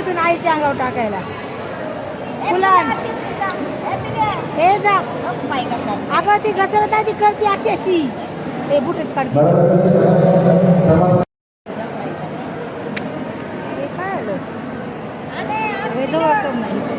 तिथून आईच्या अंगावर टाकायला फुलान हे जा अगं ती घसरत आहे ती करते अशी अशी हे बुटच काढते हे काय आलं हे जवळ कर नाही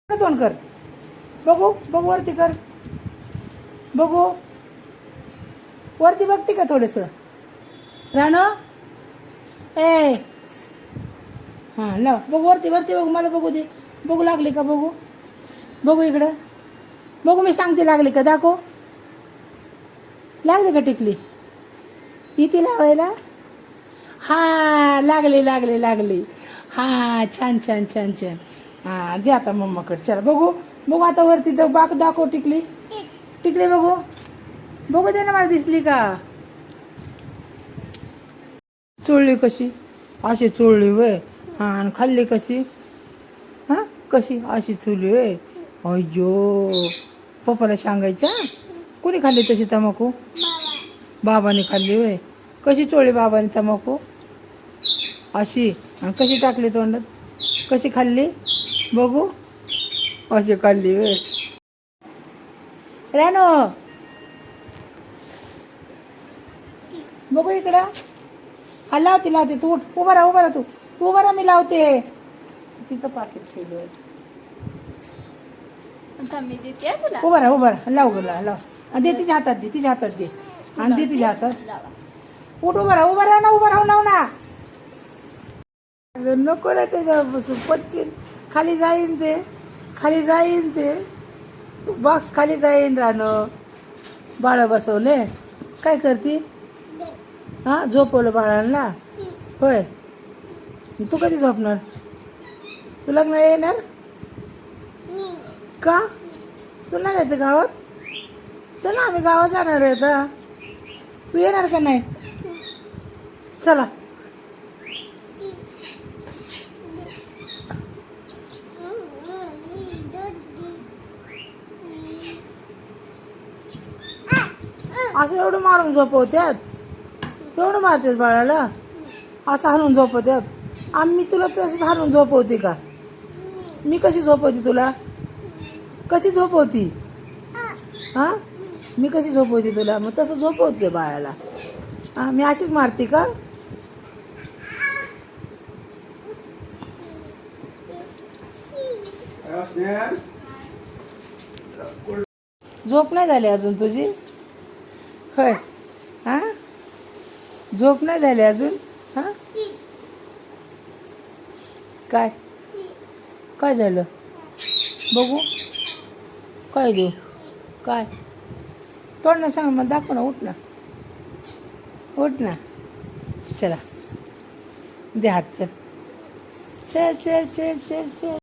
तोंड कर बघू बघू वरती कर बघू वरती बघते का थोडस राणो ए हां लाव बघू वरती वरती बघू मला बघू दे बघू लागली का बघू बघू इकडं बघू मी सांगते लागली का दाखव लागली का टिकली इथे लावायला हां लागली लागली लागली हां छान छान छान छान हां दे आता मम्माकडे चला बघू बघू आता वरती बाक दाखव टिकली टिकली बघू बघू दे ना मला दिसली का चोळली कशी अशी चोळली वय हां आणि खाल्ली कशी हां कशी अशी चोळली वय अय्यो पप्पाला सांगायच्या कोणी खाल्ली तशी तंबाखू बाबाने खाल्ली वय कशी चोळली बाबाने तंबाखू अशी आणि कशी टाकली तोंडात कशी खाल्ली बघू अशी खाल्ली वे रानो बघू इकडं हा लावते लावते तू उभा राहा तू उभा राहा मी लावते तिथं पाकिट ठेवलं उभा राहा लाव लाव दे तिच्या हातात दे तिच्या हातात दे आणि दे तिच्या हातात उठ उभा राहा लाव ना नको ना त्याच्यापासून पच्चीन खाली जाईन ते बॉक्स खाली जाईन राहणं बाळं बसवले काय करते हां झोपवलं बाळांना होय तू कधी झोपणार तू लग्न येणार का तुला जायचं गावात चला आम्ही गावात जाणार आहे आता तू येणार का नाही चला असं एवढं मारून झोपवत्यात एवढं मारतेस बाळाला असं हाणून झोपवत्यात आम्ही तुला तसंच हाणून झोपवते का मी कशी झोपवते तुला कशी झोपवती हां मी कशी झोपवते तुला मग तसं झोपवते बाळाला हां मी अशीच मारते का झोप नाही झाली अजून तुझी होय हां झोप नाही झाली अजून हां काय काय झालं बघू काय देऊ काय तोंड ना सांग मग दाखव ना उठ ना चला दे हात चल चल चल चल चल चल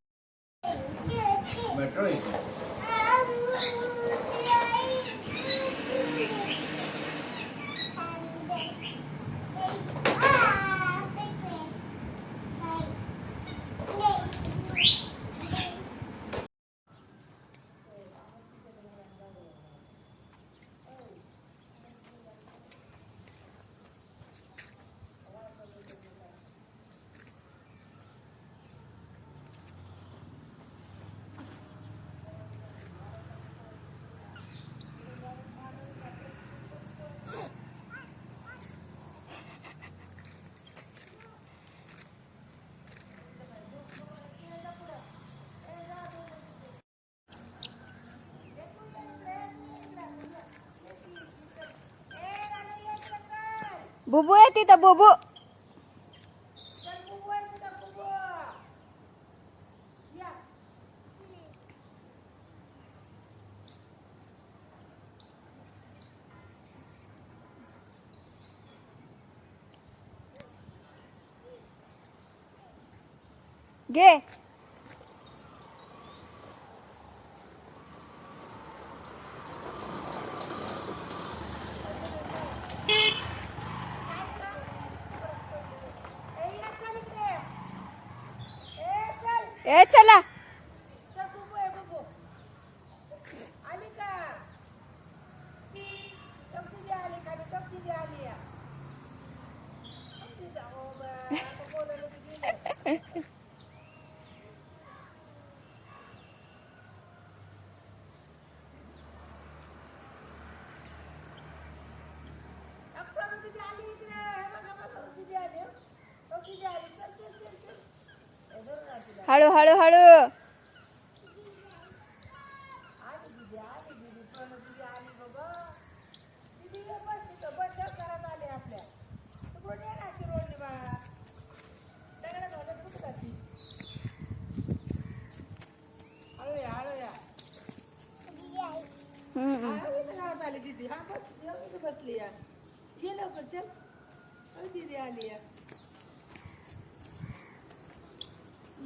बुबू आहे तिथं बुबू. घे. ए चला. हळू हळू हळू. बसली या ये लवकर चल. दीदी आली या.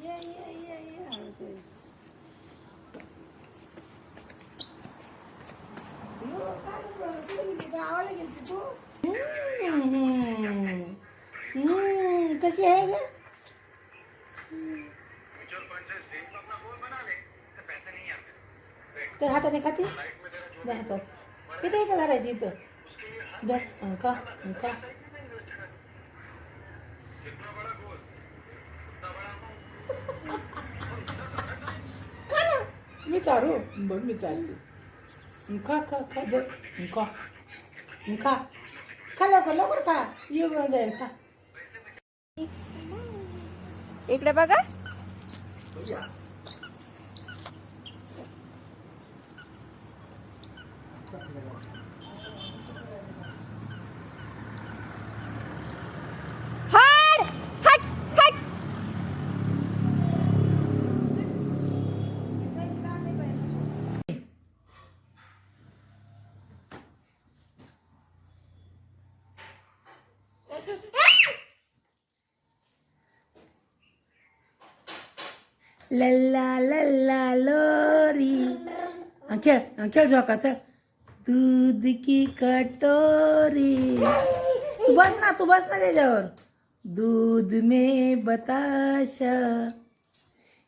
ये गावाला गेली तू. कशी आहे ग. तर हाताने खाते हातात इथं इथं धरायचं इथं धर. का का मी चारू बघ मी चालली. खा खा खा दे. खा खा खा लवकर लवकर खा. येऊन जाईल खा. इकडे बघा. हाड हट हट. लल्ला लल्ला लोरी. खेळ खेळ झोका चल. दूध की कटोरी. तू बस ना त्याच्यावर. दूध में बताशा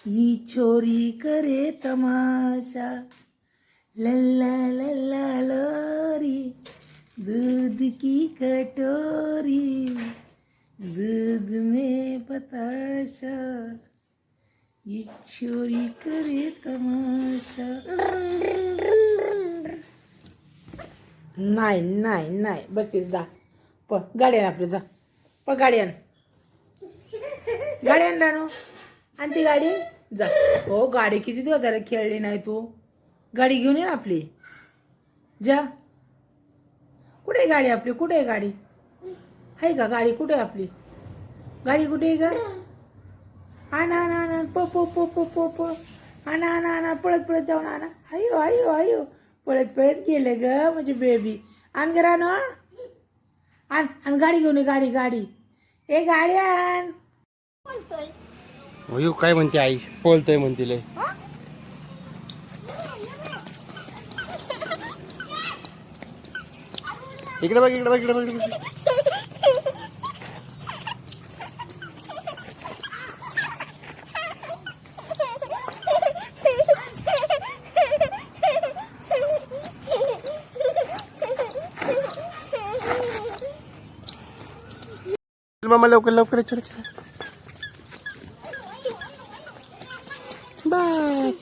ही छोरी करे तमाशा. लल्ला लल्ला लोरी दूध की कटोरी. दूध में बताशा ये छोरी करे तमाशा. नाही नाही नाही बस तिथे जा. प गाडी आण आपली जा. प गाडी आण. गाडी आण रानू. आणि ती गाडी जा. हो गाडी किती दिवस झाले खेळली नाही तू. गाडी घेऊन ये ना आपली. जा. कुठे आहे गाडी आपली. कुठे आहे गाडी. आहे का गाडी. कुठे आहे आपली गाडी. कुठे आहे का. आणा आणा आणा प प प प प प. आणा आणा आणा पळत पळत जाऊन आणा. आयो आयो आयो पळत पळत गेले ग म्हणजे बेबी. आण ग रानू. आण आण गाडी घेऊन ये. गाडी गाडी. ए गाडी आण. अयो काय म्हणते आई. पळतय म्हणते लय. इकडे बघ इकडे बघ इकडे बघ. मामा लवकर लवकर चल चल. बाय.